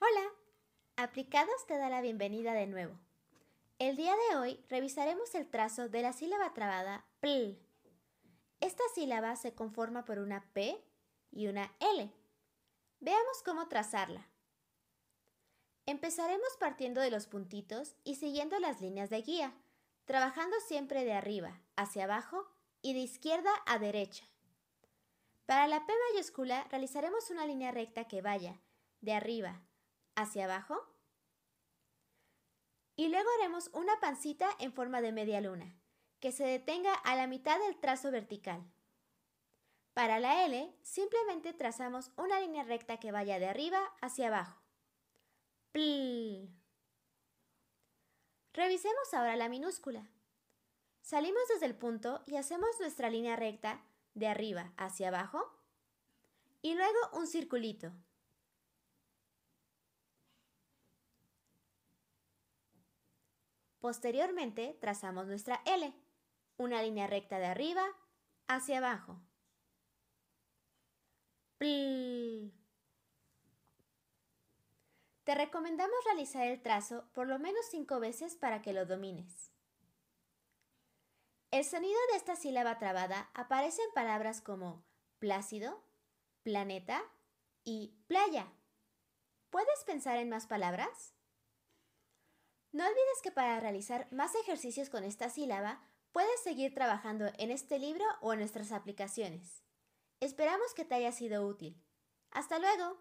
Hola, Aplicados te da la bienvenida de nuevo. El día de hoy revisaremos el trazo de la sílaba trabada PL. Esta sílaba se conforma por una P y una L. Veamos cómo trazarla. Empezaremos partiendo de los puntitos y siguiendo las líneas de guía, trabajando siempre de arriba hacia abajo y de izquierda a derecha. Para la P mayúscula realizaremos una línea recta que vaya de arriba hacia abajo y luego haremos una pancita en forma de media luna, que se detenga a la mitad del trazo vertical. Para la L, simplemente trazamos una línea recta que vaya de arriba hacia abajo. Pl. Revisemos ahora la minúscula. Salimos desde el punto y hacemos nuestra línea recta de arriba hacia abajo y luego un circulito. Posteriormente trazamos nuestra L, una línea recta de arriba hacia abajo. Pl. Te recomendamos realizar el trazo por lo menos 5 veces para que lo domines. El sonido de esta sílaba trabada aparece en palabras como plácido, planeta y playa. ¿Puedes pensar en más palabras? No olvides que para realizar más ejercicios con esta sílaba, puedes seguir trabajando en este libro o en nuestras aplicaciones. Esperamos que te haya sido útil. ¡Hasta luego!